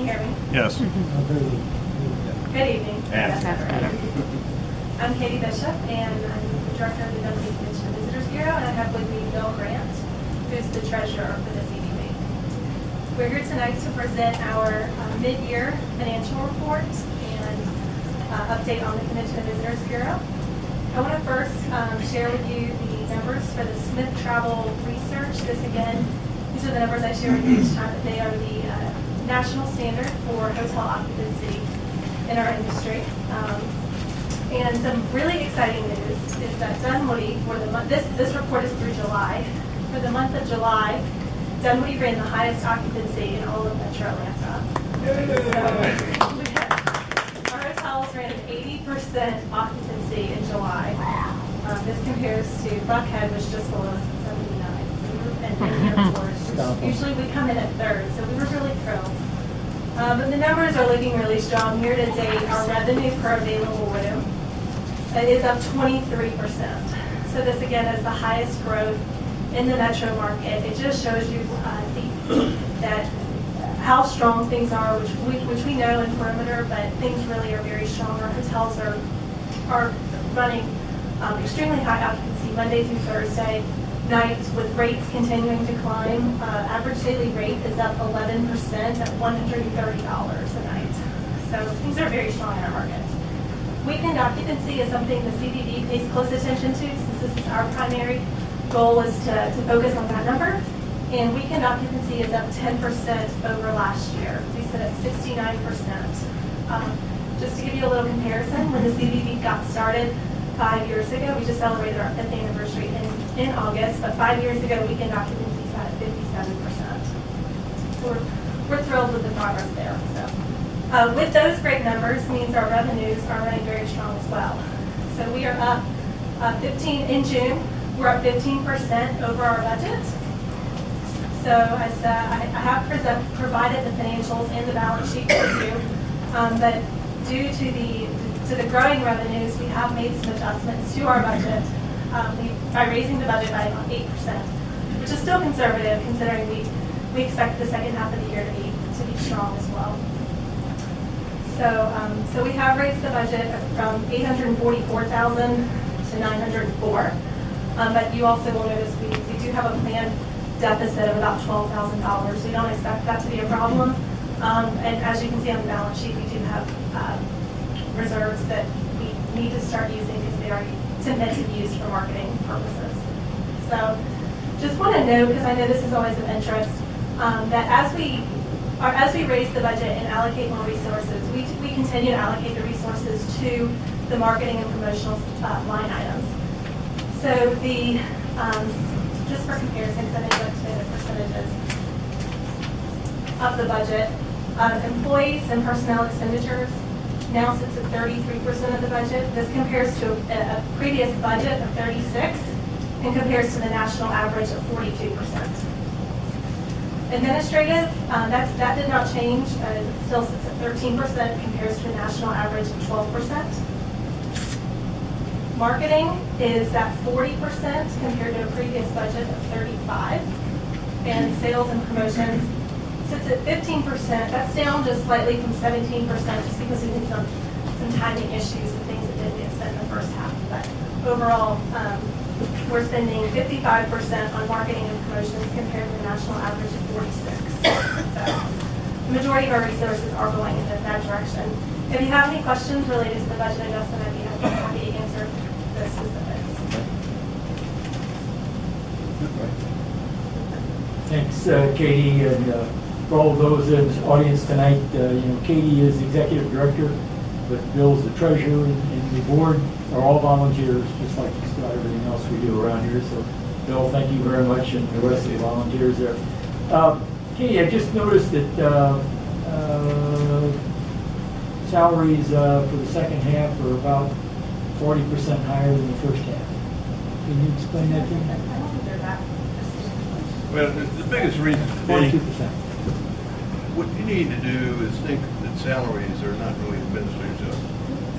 hear me? Yes. Good evening. Yes. I'm Katie Bishop, and I'm the director of the Dunwoody Convention and Visitors Bureau, and I have with me Bill Grant, who's the treasurer for the CDB. We're here tonight to present our mid-year financial report and update on the Convention and Visitors Bureau. I want to first share with you the numbers for the Smith Travel Research. These are the numbers I share with you each time, but they are the national standard for hotel occupancy in our industry. And some really exciting news is that Dunwoody, for the month, this report is through July. For the month of July, Dunwoody ran the highest occupancy in all of Metro Atlanta. So, our hotels ran an 80% occupancy in July. This compares to Buckhead, which just below us at 79. And airports, usually we come in at third, so we were really thrilled. But the numbers are looking really strong. Year to date, our revenue per available room is up 23%. So this again is the highest growth in the metro market. It just shows you that how strong things are, which we know in perimeter, but things really are very strong. Our hotels are running extremely high occupancy Monday through Thursday nights, with rates continuing to climb. Average daily rate is up 11% at $130 a night. So things are very strong in our market. Weekend occupancy is something the CDD pays close attention to, since this is our primary goal is to focus on that number. And weekend occupancy is up 10% over last year. We sit at 69%. Just to give you a little comparison, when the CDD got started 5 years ago, we just celebrated our 5th anniversary in August, but 5 years ago, weekend occupancy sat at 57%. So we're thrilled with the progress there. So, with those great numbers means our revenues are running very strong as well. So we are up 15 in June. We're up 15% over our budget. So as I have provided the financials and the balance sheet for you, but due to the growing revenues, we have made some adjustments to our budget by raising the budget by about 8%, which is still conservative considering we expect the second half of the year to be strong as well. So we have raised the budget from $844,000 to $904,000, but you also will notice we do have a planned deficit of about $12,000. We don't expect that to be a problem, and as you can see on the balance sheet, we do have reserves that we need to start using because they are meant to be used for marketing purposes. So just want to note, because I know this is always of interest, that as we raise the budget and allocate more resources, we continue to allocate the resources to the marketing and promotional line items. So the just for comparison, because I know that's the percentages of the budget, employees and personnel expenditures now sits at 33% of the budget. This compares to a previous budget of 36% and compares to the national average of 42%. Administrative, that did not change. It still sits at 13%, compares to a national average of 12%. Marketing is at 40% compared to a previous budget of 35%. And sales and promotions sits at 15%. That's down just slightly from 17%, just because we had some timing issues and things that didn't get spent in the first half. But overall, we're spending 55% on marketing and promotions compared to the national average of 46%. So the majority of our resources are going in that direction. If you have any questions related to the budget adjustment, I'd be happy to answer those specifics. Thanks, Katie, and for all of those in the audience tonight. Katie is the executive director, but Bill's the treasurer, and the board are all volunteers, just like just about everything else we do around here. So, Bill, thank you very much, and the rest of the volunteers there. Katie, I just noticed that salaries for the second half are about 40% higher than the first half. Can you explain that to me? I don't think they're that. Well, the biggest reason today, 42%. what you need to do is think that salaries are not really administrative.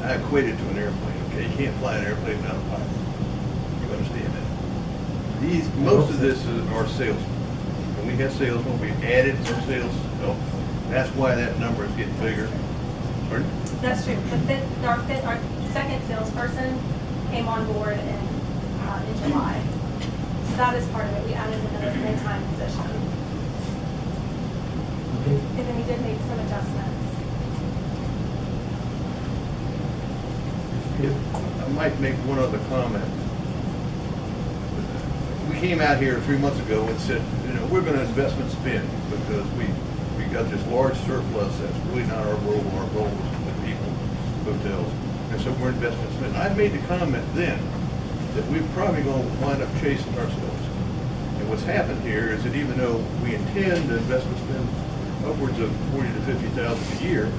I equate it to an airplane, okay? You can't fly an airplane without a pilot. You understand that? Most of this are salesmen. And we have salesmen. We've added some sales help. That's why that number is getting bigger. Pardon? That's true. Our second salesperson came on board in July. So that is part of it. We added another full-time position. Okay. And then we did make some adjustments. I might make one other comment. We came out here 3 months ago and said, you know, we're going to investment spend because we got this large surplus that's really not our role. Our role is with people, hotels. And so we're investment spend. I made the comment then that we're probably going to wind up chasing ourselves. And what's happened here is that even though we intend to investment spend upwards of 40 to 50,000 a year,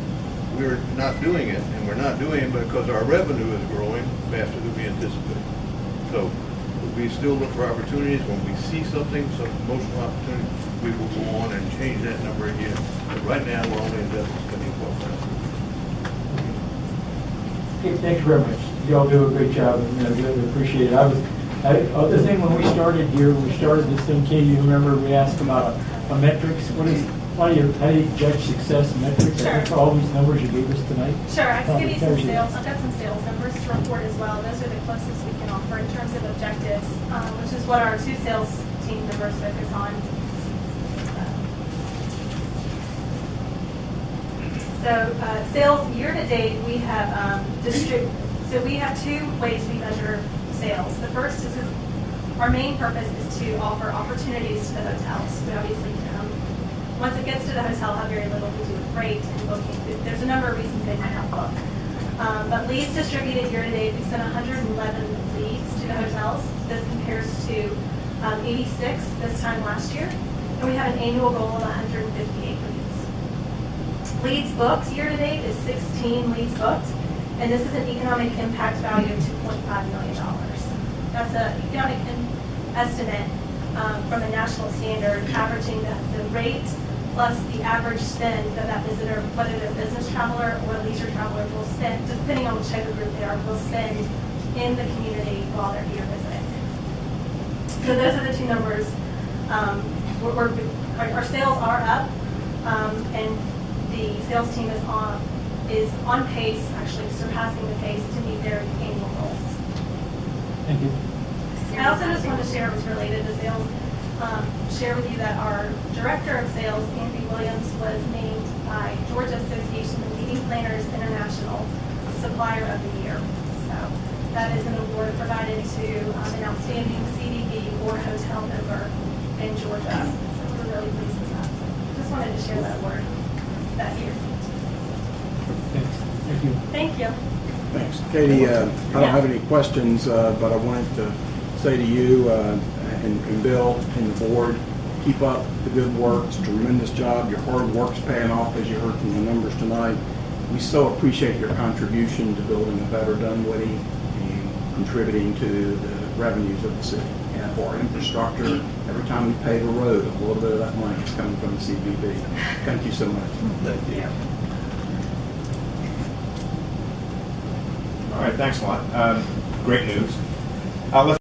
we're not doing it, and we're not doing it because our revenue is growing faster than we anticipate. So we still look for opportunities. When we see something, some promotional opportunity, we will go on and change that number again. But right now, we're only investing spending 12,000. Okay, thank you very much. Y'all do a great job, and I really appreciate it. Other thing, when we started here, we started this thing, Katie, you remember we asked about a metrics. How do you judge success metrics? Sure. I think all these numbers you gave us tonight. Sure, I can give you some Probably sales. I've got some sales numbers to report as well. Those are the closest we can offer in terms of objectives, which is what our two sales team members focus on. So sales year to date, we have so we have two ways we measure sales. The first is our main purpose is to offer opportunities to the hotels. We obviously once it gets to the hotel, have very little to do with freight and booking. There's a number of reasons they might not book. But leads distributed year to date, we sent 111 leads to the hotels. This compares to 86 this time last year. And we have an annual goal of 158 leads. Leads booked year to date is 16 leads booked. And this is an economic impact value of $2.5 million. That's an economic estimate from a national standard, averaging the rate plus the average spend that visitor, whether they're a business traveler or a leisure traveler, will spend, depending on which type of group they are, will spend in the community while they're here visiting. So those are the two numbers. Our sales are up, and the sales team is on pace, actually surpassing the pace to meet their annual goals. Thank you. I also just wanted to share, it was related to sales, share with you that our Director of Sales, Andy Williams, was named by Georgia Association of Meeting Planners International Supplier of the Year. So that is an award provided to an outstanding CDB or hotel member in Georgia. So we're really pleased with that. So just wanted to share that award that year. Thanks. Thank you. Thank you. Thanks. Katie, I don't have any questions, but I wanted to say to you and Bill and the board, keep up the good work. It's a tremendous job. Your hard work's paying off, as you heard from the numbers tonight. We so appreciate your contribution to building a better Dunwoody and contributing to the revenues of the city. And for our infrastructure, every time we pave a road, a little bit of that money is coming from the CBB. Thank you so much. Thank you. All right, thanks a lot. Great news. Let's